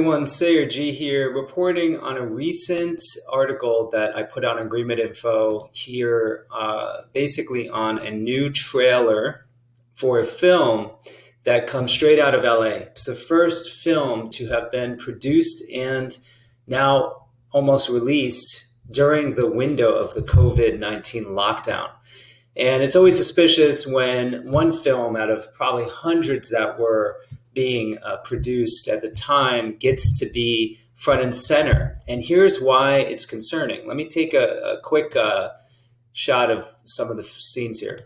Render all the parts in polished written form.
everyone, Sayer G here, reporting on a recent article that I put out on GreenMedInfo here, basically on a new trailer for a film that comes straight out of LA. It's the first film to have been produced and now almost released during the window of the COVID-19 lockdown. And it's always suspicious when one film out of probably hundreds that were being produced at the time gets to be front and center. And here's why it's concerning. Let me take a quick shot of some of the scenes here.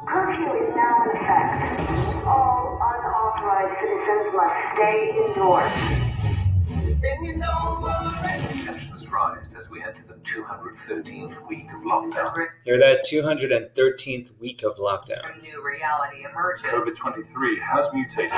Curfew is now in effect. All unauthorized citizens must stay indoors. Tensions rise as we head to the 213th week of lockdown. Hear that? 213th week of lockdown. A new reality emerges. COVID-23 has mutated.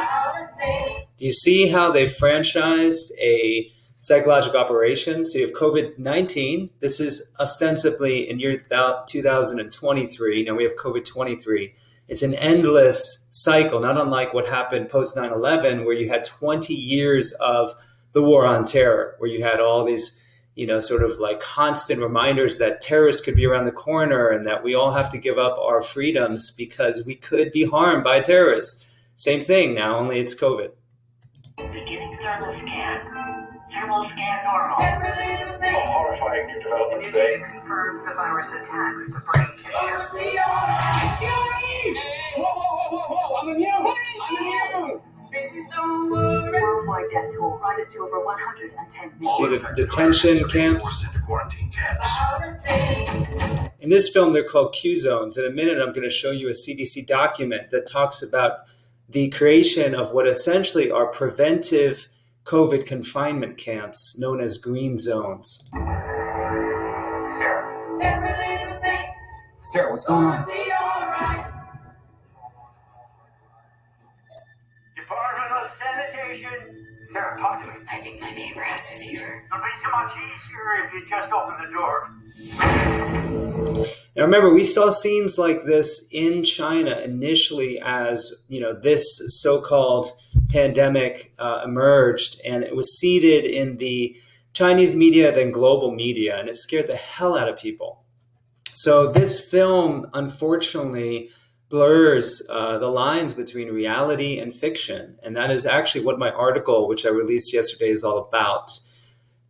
Do you see how they franchised a psychological operation? So you have COVID-19. This is ostensibly in year 2023. Now we have COVID-23. It's an endless cycle, not unlike what happened post 9/11, where you had 20 years of the war on terror, where you had all these, sort of like constant reminders that terrorists could be around the corner and that we all have to give up our freedoms because we could be harmed by terrorists. Same thing now, only it's COVID. Beginning thermal scan. Thermal scan normal. A horrifying new The development new today. data confirms the virus attacks the brain tissue. Whoa, I'm immune! Worldwide death toll rises to over 110 See million. the detention camps? Quarantine camps. In this film, they're called Q zones. In a minute, I'm going to show you a CDC document that talks about the creation of what essentially are preventive COVID confinement camps known as green zones. Sarah, what's going on? Department of Sanitation. Sarah, talk to me. I think my neighbor has a fever. It'll be so much easier if you just open the door. Now remember, we saw scenes like this in China initially as, this so-called pandemic emerged, and it was seeded in the Chinese media, then global media, and it scared the hell out of people. So this film, unfortunately, blurs the lines between reality and fiction. And that is actually what my article, which I released yesterday, is all about.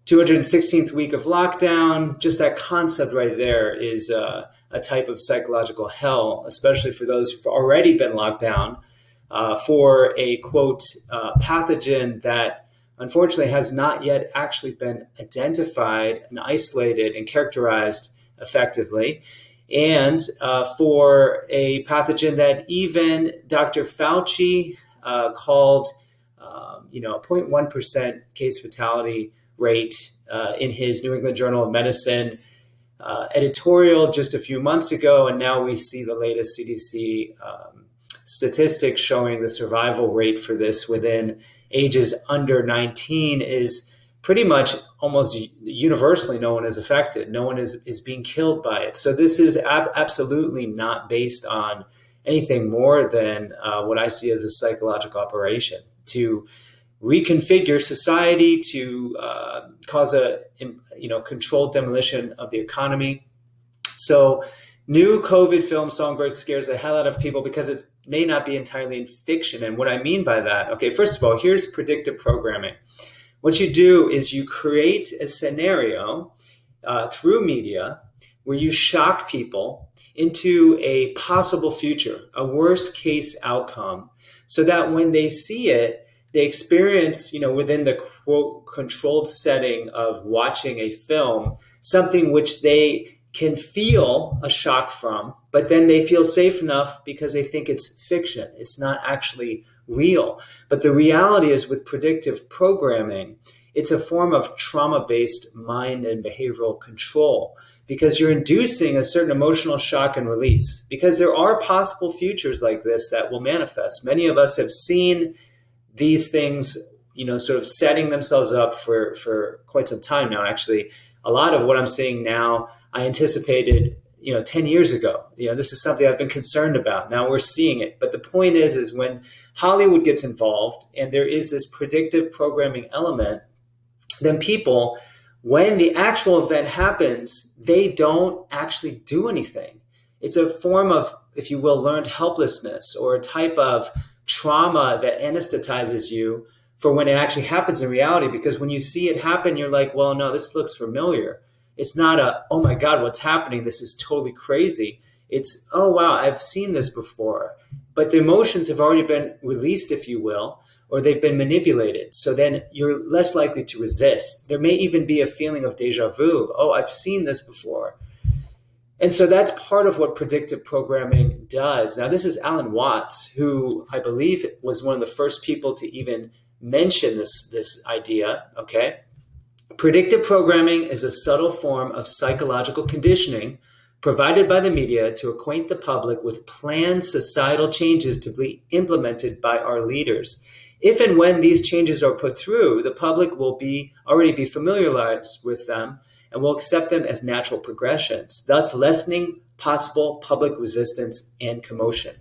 216th week of lockdown, just that concept right there is a type of psychological hell, especially for those who've already been locked down for a, quote, pathogen that unfortunately has not yet actually been identified and isolated and characterized effectively. And for a pathogen that even Dr. Fauci called, a 0.1% case fatality rate in his New England Journal of Medicine editorial just a few months ago. And now we see the latest CDC statistics showing the survival rate for this within ages under 19 is pretty much almost universally no one is affected. No one is being killed by it. So this is absolutely not based on anything more than what I see as a psychological operation to reconfigure society, to cause a controlled demolition of the economy. So new COVID film Songbird scares the hell out of people because it may not be entirely in fiction. And what I mean by that, okay, first of all, here's predictive programming. What you do is you create a scenario through media where you shock people into a possible future, a worst case outcome, so that when they see it, they experience, within the quote controlled setting of watching a film, something which they can feel a shock from, but then they feel safe enough because they think it's fiction. It's not actually real. But the reality is with predictive programming, it's a form of trauma-based mind and behavioral control because you're inducing a certain emotional shock and release because there are possible futures like this that will manifest. Many of us have seen these things, sort of setting themselves up for quite some time now. Actually, a lot of what I'm seeing now, I anticipated 10 years ago. This is something I've been concerned about. Now we're seeing it. But the point is when Hollywood gets involved and there is this predictive programming element, then people, when the actual event happens, they don't actually do anything. It's a form of, if you will, learned helplessness, or a type of trauma that anesthetizes you for when it actually happens in reality. Because when you see it happen, you're like, well, no, this looks familiar. It's not a, oh my God, what's happening? This is totally crazy. It's, oh, wow, I've seen this before. But the emotions have already been released, if you will, or they've been manipulated. So then you're less likely to resist. There may even be a feeling of deja vu. Oh, I've seen this before. And so that's part of what predictive programming does. Now, this is Alan Watts, who I believe was one of the first people to even mention this idea, okay? Predictive programming is a subtle form of psychological conditioning provided by the media to acquaint the public with planned societal changes to be implemented by our leaders. If and when these changes are put through, the public will already be familiarized with them and will accept them as natural progressions, thus lessening possible public resistance and commotion.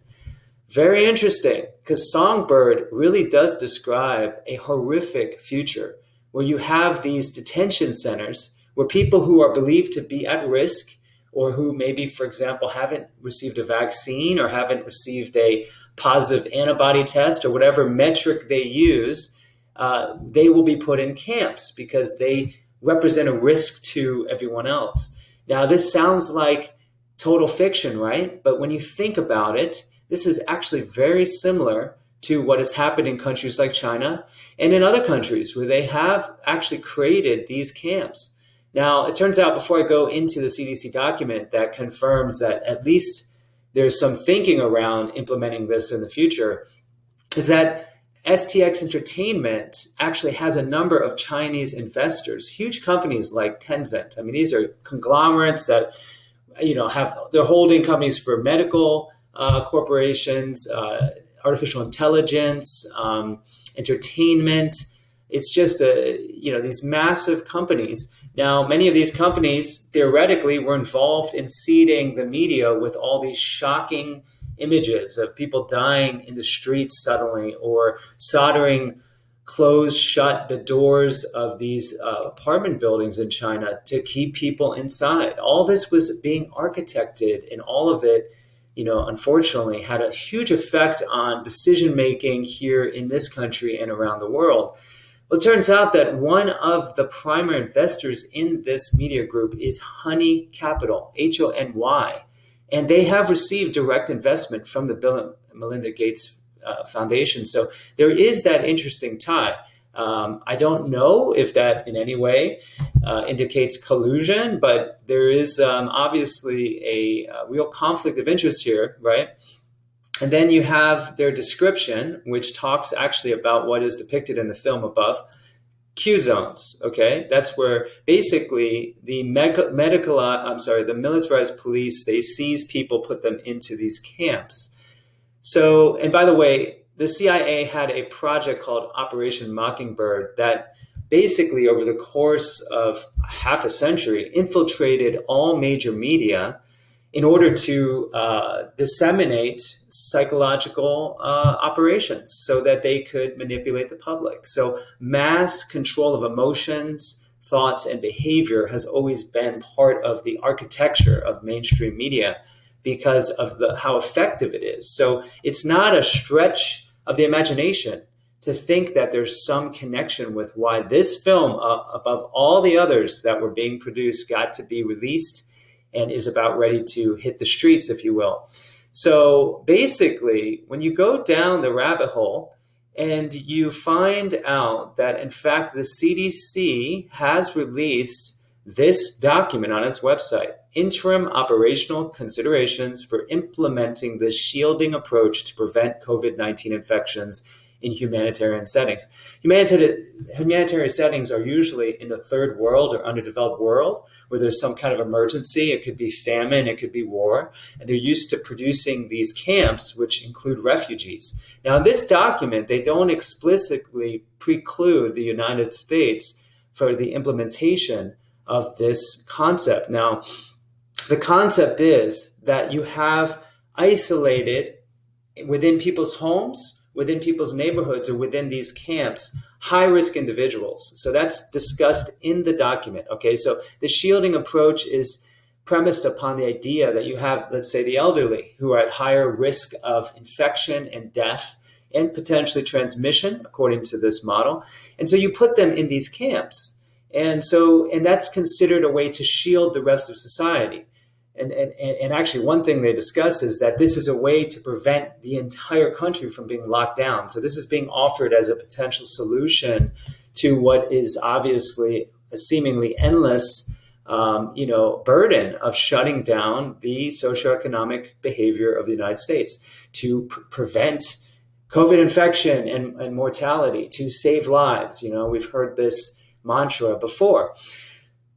Very interesting, because Songbird really does describe a horrific future where you have these detention centers where people who are believed to be at risk, or who maybe, for example, haven't received a vaccine or haven't received a positive antibody test or whatever metric they use, they will be put in camps because they represent a risk to everyone else. Now, this sounds like total fiction, right? But when you think about it, this is actually very similar to what has happened in countries like China and in other countries where they have actually created these camps. Now, it turns out, before I go into the CDC document that confirms that at least there's some thinking around implementing this in the future, is that STX Entertainment actually has a number of Chinese investors, huge companies like Tencent. I mean, these are conglomerates that, they're holding companies for medical corporations, artificial intelligence, entertainment. It's just these massive companies. Now, many of these companies theoretically were involved in seeding the media with all these shocking images of people dying in the streets suddenly, or soldering closed shut the doors of these apartment buildings in China to keep people inside. All this was being architected, and all of it, unfortunately had a huge effect on decision making here in this country and around the world. Well, it turns out that one of the primary investors in this media group is Honey Capital, Hony, and they have received direct investment from the Bill and Melinda Gates Foundation. So there is that interesting tie. I don't know if that in any way indicates collusion, but there is obviously a real conflict of interest here, right? And then you have their description, which talks actually about what is depicted in the film above. Q zones, okay? That's where basically the the militarized police, they seize people, put them into these camps. So, and by the way, the CIA had a project called Operation Mockingbird that basically over the course of half a century infiltrated all major media in order to disseminate psychological operations so that they could manipulate the public. So mass control of emotions, thoughts, and behavior has always been part of the architecture of mainstream media because of how effective it is. So it's not a stretch of the imagination to think that there's some connection with why this film, above all the others that were being produced, got to be released and is about ready to hit the streets, if you will. So basically, when you go down the rabbit hole and you find out that, in fact, the CDC has released this document on its website, Interim Operational Considerations for Implementing the Shielding Approach to Prevent COVID-19 Infections in Humanitarian Settings. Humanitarian settings are usually in the third world or underdeveloped world where there's some kind of emergency. It could be famine, it could be war, and they're used to producing these camps, which include refugees. Now, in this document, they don't explicitly preclude the United States for the implementation of this concept. Now, the concept is that you have isolated within people's homes within people's neighborhoods or within these camps, high-risk individuals. So that's discussed in the document, okay? So the shielding approach is premised upon the idea that you have, let's say, the elderly who are at higher risk of infection and death and potentially transmission, according to this model. And so you put them in these camps. And that's considered a way to shield the rest of society. And actually, one thing they discuss is that this is a way to prevent the entire country from being locked down. So this is being offered as a potential solution to what is obviously a seemingly endless burden of shutting down the socioeconomic behavior of the United States to prevent COVID infection and mortality, to save lives. We've heard this mantra before.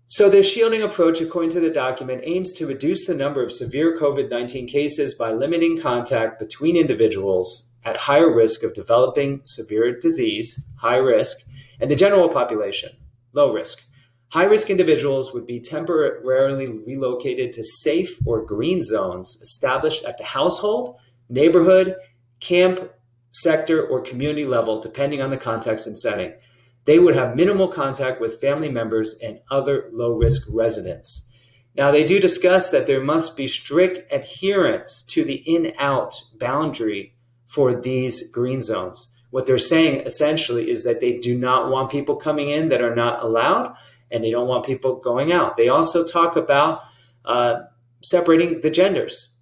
So the shielding approach, according to the document, aims to reduce the number of severe COVID-19 cases by limiting contact between individuals at higher risk of developing severe disease, high risk, and the general population, low risk. High-risk individuals would be temporarily relocated to safe or green zones established at the household, neighborhood, camp, sector, or community level, depending on the context and setting. They would have minimal contact with family members and other low-risk residents. Now, they do discuss that there must be strict adherence to the in-out boundary for these green zones. What they're saying essentially is that they do not want people coming in that are not allowed, and they don't want people going out. They also talk about separating the genders.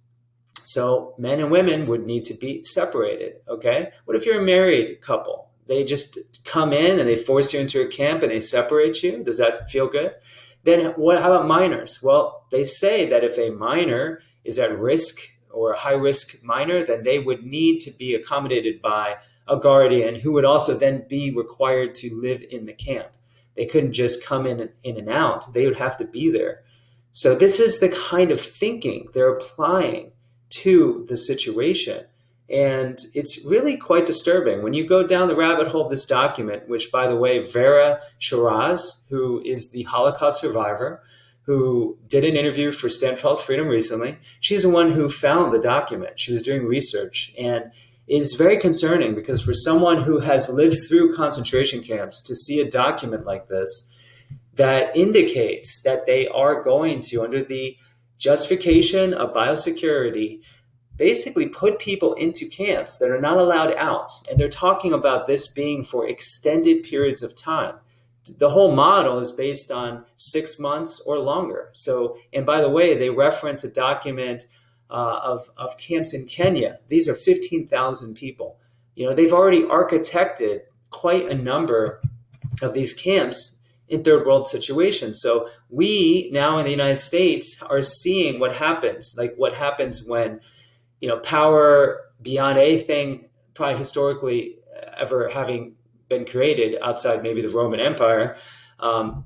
So men and women would need to be separated, okay? What if you're a married couple? They just come in and they force you into a camp and they separate you. Does that feel good? Then how about minors? Well, they say that if a minor is at risk or a high-risk minor, then they would need to be accommodated by a guardian who would also then be required to live in the camp. They couldn't just come in and out. They would have to be there. So this is the kind of thinking they're applying to the situation. And it's really quite disturbing. When you go down the rabbit hole of this document, which, by the way, Vera Sharav, who is the Holocaust survivor, who did an interview for Stand for Health Freedom recently, she's the one who found the document. She was doing research, and is very concerning because for someone who has lived through concentration camps to see a document like this that indicates that they are going to, under the justification of biosecurity, basically put people into camps that are not allowed out. And they're talking about this being for extended periods of time. The whole model is based on 6 months or longer. So, and by the way, they reference a document of camps in Kenya. These are 15,000 people. They've already architected quite a number of these camps in third world situations. So we now in the United States are seeing what happens, like what happens when, power beyond anything probably historically ever having been created outside maybe the Roman Empire,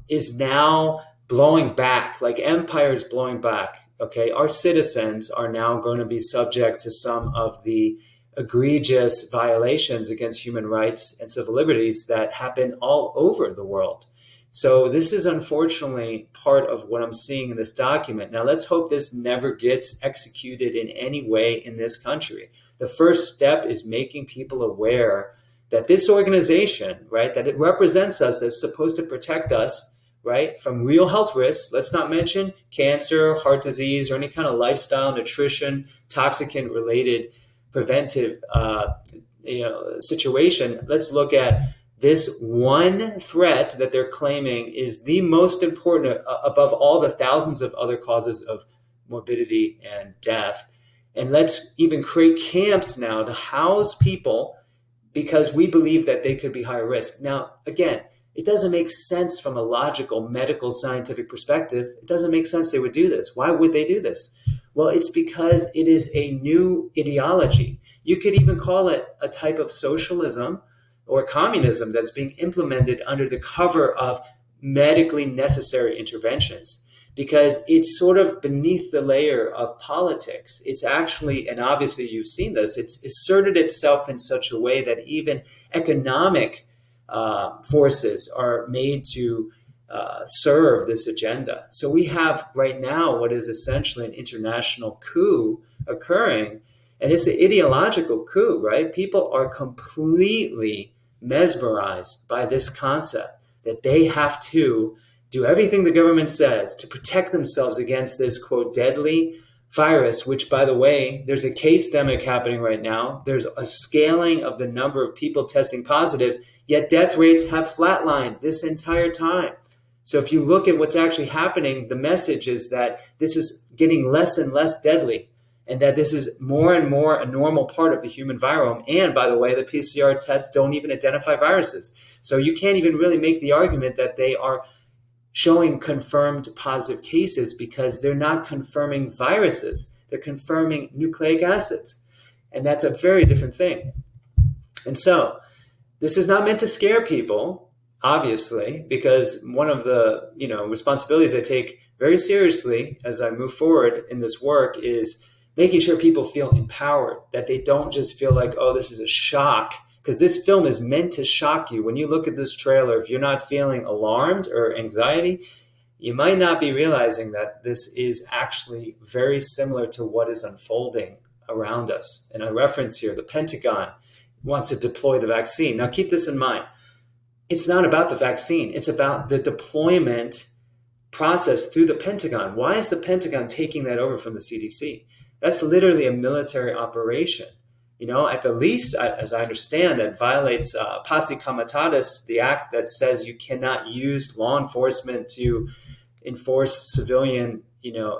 is now blowing back, like empires blowing back. Okay, our citizens are now going to be subject to some of the egregious violations against human rights and civil liberties that happen all over the world. So this is unfortunately part of what I'm seeing in this document. Now, let's hope this never gets executed in any way in this country. The first step is making people aware that this organization, right, that it represents us, that's supposed to protect us, right, from real health risks. Let's not mention cancer, heart disease, or any kind of lifestyle, nutrition, toxicant-related preventive situation. Let's look at this one threat that they're claiming is the most important above all the thousands of other causes of morbidity and death. And let's even create camps now to house people because we believe that they could be higher risk. Now, again, it doesn't make sense from a logical, medical, scientific perspective. It doesn't make sense they would do this. Why would they do this? Well, it's because it is a new ideology. You could even call it a type of socialism or communism that's being implemented under the cover of medically necessary interventions, because it's sort of beneath the layer of politics. It's actually, and obviously you've seen this, it's asserted itself in such a way that even economic forces are made to serve this agenda. So we have right now what is essentially an international coup occurring, And it's an ideological coup, right? People are completely mesmerized by this concept that they have to do everything the government says to protect themselves against this, quote, deadly virus, which, by the way, there's a case demic happening right now. There's a scaling of the number of people testing positive, yet death rates have flatlined this entire time. So if you look at what's actually happening, the message is that this is getting less and less deadly, and that this is more and more a normal part of the human virome. And by the way, the PCR tests don't even identify viruses. So you can't even really make the argument that they are showing confirmed positive cases, because they're not confirming viruses. They're confirming nucleic acids. And that's a very different thing. And so this is not meant to scare people, obviously, because one of the responsibilities I take very seriously as I move forward in this work is making sure people feel empowered, that they don't just feel like, oh, this is a shock. Because this film is meant to shock you. When you look at this trailer, if you're not feeling alarmed or anxiety, you might not be realizing that this is actually very similar to what is unfolding around us. And I reference here, the Pentagon wants to deploy the vaccine. Now keep this in mind. It's not about the vaccine. It's about the deployment process through the Pentagon. Why is the Pentagon taking that over from the CDC? That's literally a military operation. At the least, as I understand, that violates Posse Comitatus, the act that says you cannot use law enforcement to enforce civilian,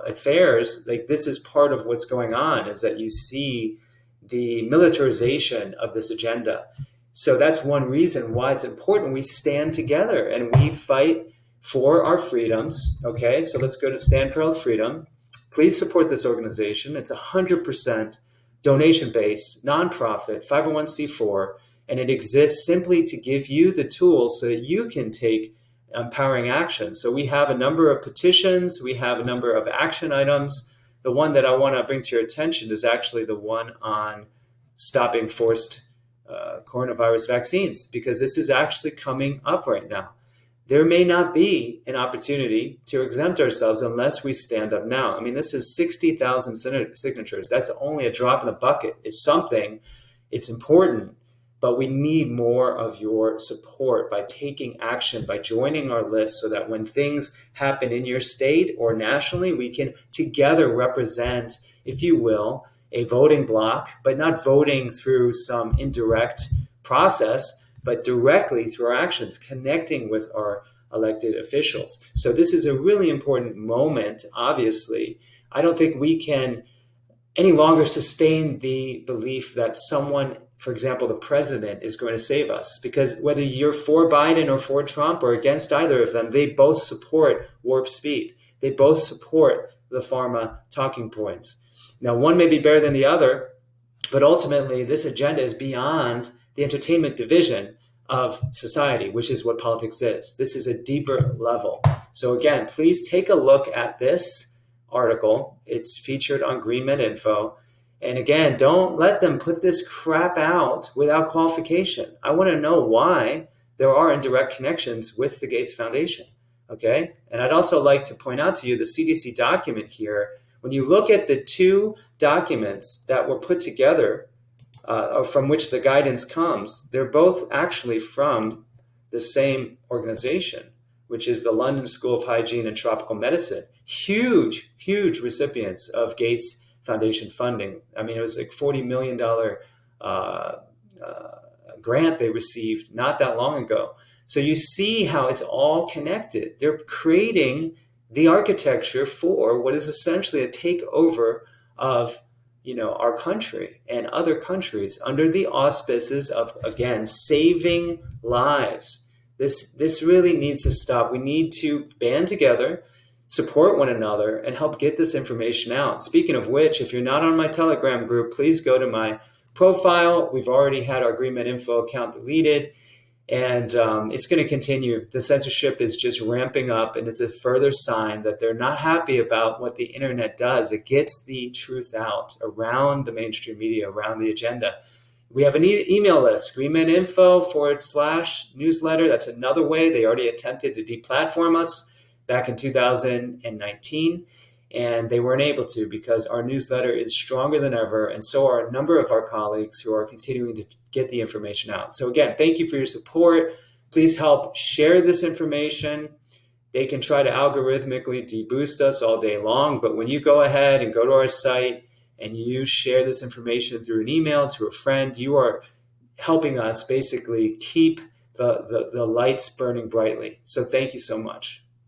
affairs. Like, this is part of what's going on, is that you see the militarization of this agenda. So that's one reason why it's important we stand together and we fight for our freedoms. Okay, so let's go to Stand Peril of Freedom. Please support this organization. It's 100% donation-based, nonprofit, 501c4, and it exists simply to give you the tools so that you can take empowering action. So we have a number of petitions, we have a number of action items. The one that I want to bring to your attention is actually the one on stopping forced coronavirus vaccines, because this is actually coming up right now. There may not be an opportunity to exempt ourselves unless we stand up now. I mean, this is 60,000 signatures. That's only a drop in the bucket. It's something, it's important, but we need more of your support by taking action, by joining our list, so that when things happen in your state or nationally, we can together represent, if you will, a voting bloc, but not voting through some indirect process, but directly through our actions, connecting with our elected officials. So this is a really important moment, obviously. I don't think we can any longer sustain the belief that someone, for example, the president, is going to save us, because whether you're for Biden or for Trump or against either of them, they both support warp speed. They both support the pharma talking points. Now, one may be better than the other, but ultimately this agenda is beyond the entertainment division of society, which is what politics is. This is a deeper level. So again, please take a look at this article. It's featured on GreenMedInfo. And again, don't let them put this crap out without qualification. I want to know why there are indirect connections with the Gates Foundation. Okay? And I'd also like to point out to you the CDC document here. When you look at the two documents that were put together, from which the guidance comes, they're both actually from the same organization, which is the London School of Hygiene and Tropical Medicine. Huge, huge recipients of Gates Foundation funding. I mean, it was like $40 million grant they received not that long ago. So you see how it's all connected. They're creating the architecture for what is essentially a takeover of our country and other countries under the auspices of, again, saving lives. This really needs to stop. We need to band together, support one another, and help get this information out. Speaking of which, if you're not on my Telegram group, please go to my profile. We've already had our GreenMedInfo account deleted, and it's going to continue. The censorship is just ramping up, and it's a further sign that they're not happy about what the internet does. It gets the truth out around the mainstream media, around the agenda. We have an email list, GreenMedInfo /newsletter. That's another way. They already attempted to deplatform us back in 2019. and they weren't able to because our newsletter is stronger than ever, and so are a number of our colleagues who are continuing to get the information out. So again, thank you for your support. Please help share this information. They can try to algorithmically deboost us all day long, but when you go ahead and go to our site and you share this information through an email to a friend, you are helping us basically keep the lights burning brightly. So thank you so much.